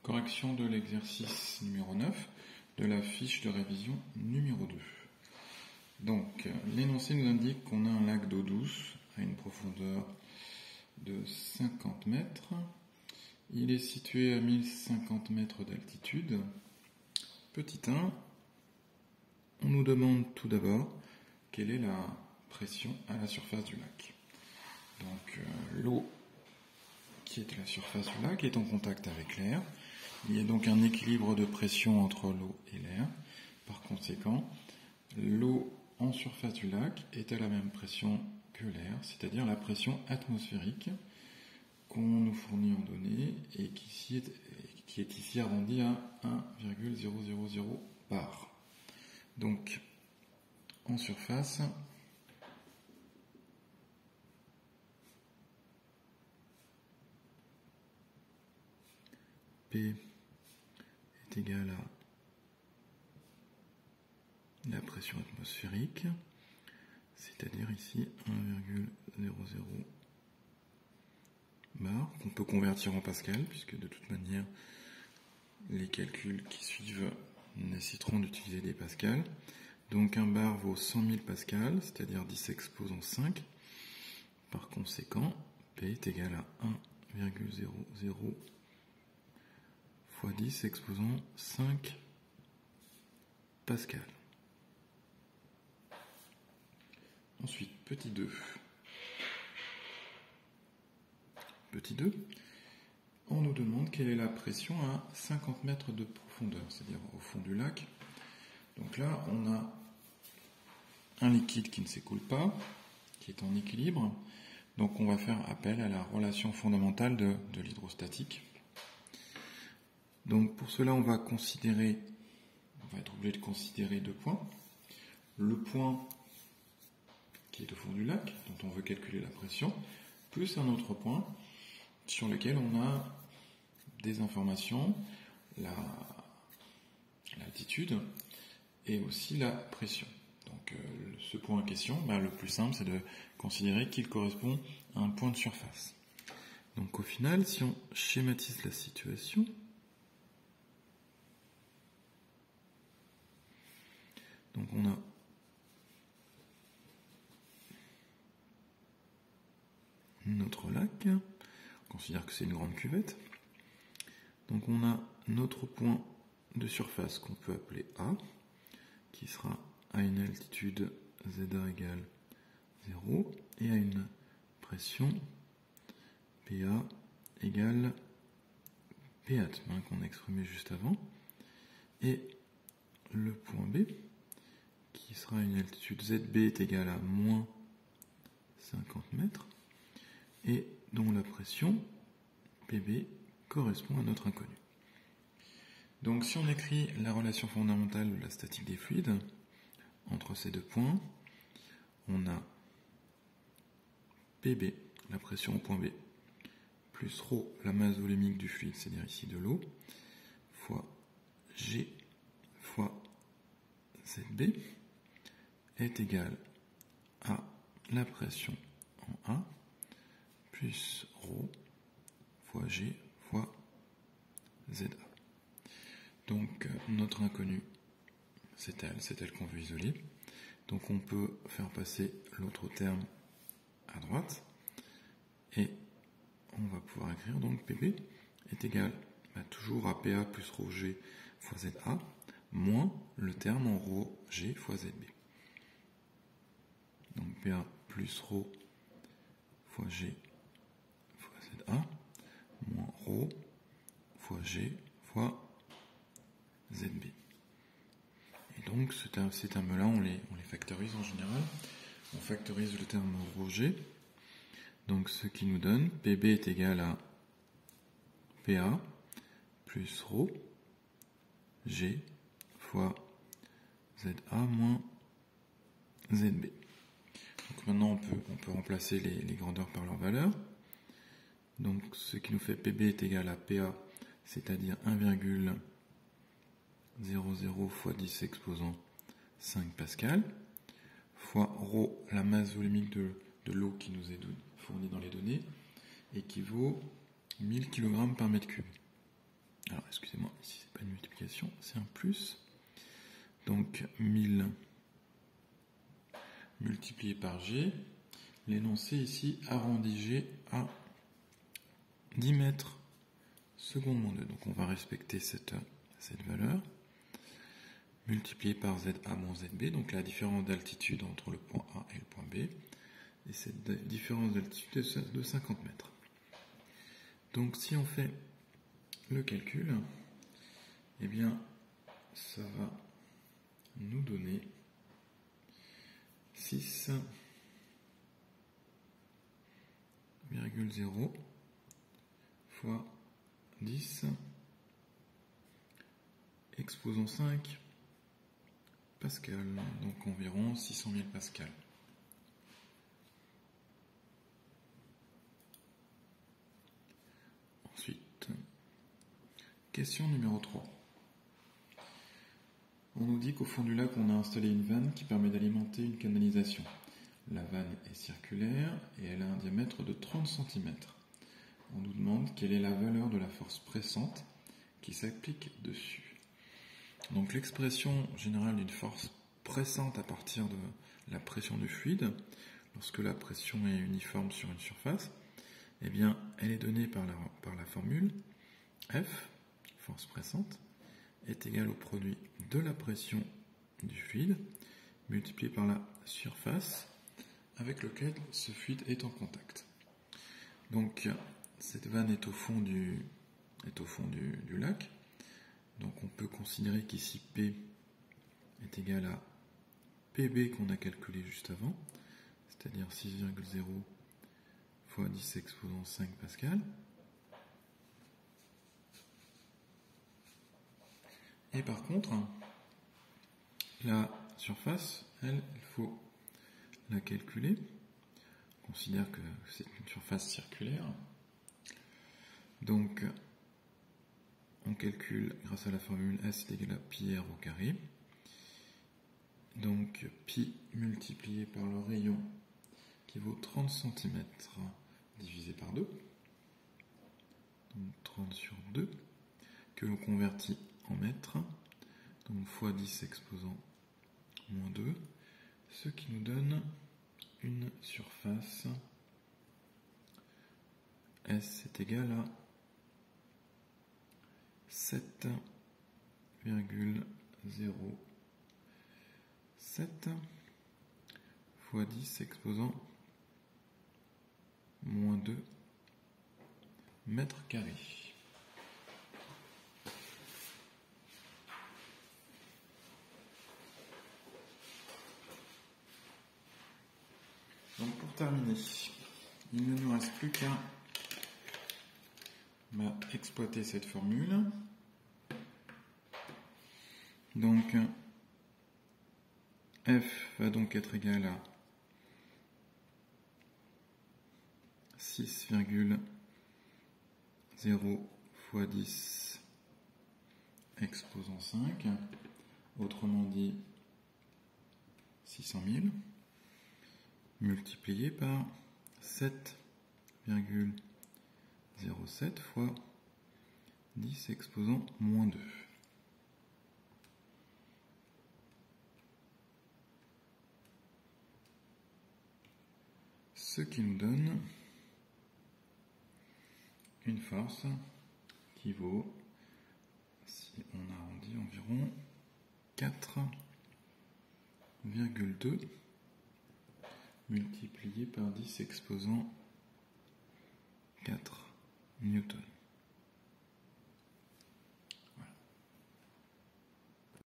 Correction de l'exercice numéro 9 de la fiche de révision numéro 2. Donc, l'énoncé nous indique qu'on a un lac d'eau douce à une profondeur de 50 mètres. Il est situé à 1050 mètres d'altitude. Petit 1, on nous demande tout d'abord quelle est la pression à la surface du lac. Donc, l'eau qui est à la surface du lac est en contact avec l'air. Il y a donc un équilibre de pression entre l'eau et l'air. Par conséquent, l'eau en surface du lac est à la même pression que l'air, c'est-à-dire la pression atmosphérique qu'on nous fournit en données et qui est ici arrondie à 1,000 bar. Donc, en surface, P est égal à la pression atmosphérique, c'est-à-dire ici 1,00 bar, qu'on peut convertir en pascal, puisque de toute manière, les calculs qui suivent nécessiteront d'utiliser des pascals. Donc un bar vaut 100 000 pascals, c'est-à-dire 10 exposant 5. Par conséquent, P est égal à 1,00 fois 10 exposant 5 pascal. Ensuite, petit 2. Petit 2, on nous demande quelle est la pression à 50 mètres de profondeur, c'est-à-dire au fond du lac. Donc là, on a un liquide qui ne s'écoule pas, qui est en équilibre. Donc on va faire appel à la relation fondamentale de l'hydrostatique. Donc pour cela, on va être obligé de considérer deux points. Le point qui est au fond du lac, dont on veut calculer la pression, plus un autre point sur lequel on a des informations, l'altitude et aussi la pression. Donc ce point en question, le plus simple, c'est de considérer qu'il correspond à un point de surface. Donc au final, si on schématise la situation, donc on a notre lac, on considère que c'est une grande cuvette. Donc on a notre point de surface qu'on peut appeler A, qui sera à une altitude ZA égale 0 et à une pression PA égale Pat, qu'on a exprimé juste avant. Et le point B, qui sera à une altitude ZB est égale à moins 50 mètres, et dont la pression PB correspond à notre inconnu. Donc si on écrit la relation fondamentale de la statique des fluides entre ces deux points, on a PB, la pression au point B, plus ρ, la masse volumique du fluide, c'est-à-dire ici de l'eau, fois G fois ZB est égal à la pression en A plus ρ fois G fois ZA. Donc notre inconnu, c'est elle qu'on veut isoler. Donc on peut faire passer l'autre terme à droite et on va pouvoir écrire donc PB est égal toujours à PA plus ρG fois ZA moins le terme en ρG fois ZB. Donc PA plus ρ fois G fois ZA moins ρ fois G fois ZB. Et donc ces termes-là, on les factorise en général. On factorise le terme ρG. Donc ce qui nous donne PB est égal à PA plus ρ G fois ZA moins ZB. Donc maintenant on peut remplacer les grandeurs par leurs valeurs. Donc ce qui nous fait PB est égal à PA, c'est-à-dire 1,00 fois 10 exposant 5 pascal, fois ρ, la masse volumique de l'eau qui nous est fournie dans les données, équivaut 1000 kg par mètre cube. Alors, est-ce que plus. Donc 1000 multiplié par G. L'énoncé ici arrondi G à 10 mètres seconde moins 2. Donc on va respecter cette valeur. Multiplié par ZA moins ZB, donc la différence d'altitude entre le point A et le point B. Et cette différence d'altitude est de 50 mètres. Donc si on fait le calcul, eh bien ça va nous donner 6,0 fois 10 exposant 5 pascal, donc environ 600 000 pascal. Ensuite, question numéro 3. On nous dit qu'au fond du lac, on a installé une vanne qui permet d'alimenter une canalisation. La vanne est circulaire et elle a un diamètre de 30 cm. On nous demande quelle est la valeur de la force pressante qui s'applique dessus. Donc l'expression générale d'une force pressante à partir de la pression du fluide, lorsque la pression est uniforme sur une surface, eh bien, elle est donnée par la formule F, force pressante, est égale au produit de la pression du fluide multiplié par la surface avec lequel ce fluide est en contact. Donc cette vanne est au fond du lac. Donc on peut considérer qu'ici P est égal à PB qu'on a calculé juste avant, c'est-à-dire 6,0 fois 10 exposant 5 pascal. Et par contre, la surface, il faut la calculer. On considère que c'est une surface circulaire. Donc, on calcule grâce à la formule S est égal à pi r au carré. Donc, pi multiplié par le rayon qui vaut 30 cm divisé par 2. Donc, 30 sur 2, que l'on convertit en mètres. Donc, fois 10 exposant moins 2, ce qui nous donne une surface S est égal à 7,07 fois 10 exposant moins 2 mètres carrés. Donc pour terminer, il ne nous reste plus qu'à exploiter cette formule. Donc F va donc être égal à 6,0 fois 10 exposant 5, autrement dit 600 000, multiplié par 7,07 fois 10 exposant moins 2. Ce qui nous donne une force qui vaut, si on arrondit, environ 4,2 multiplié par 10 exposant 4 newtons.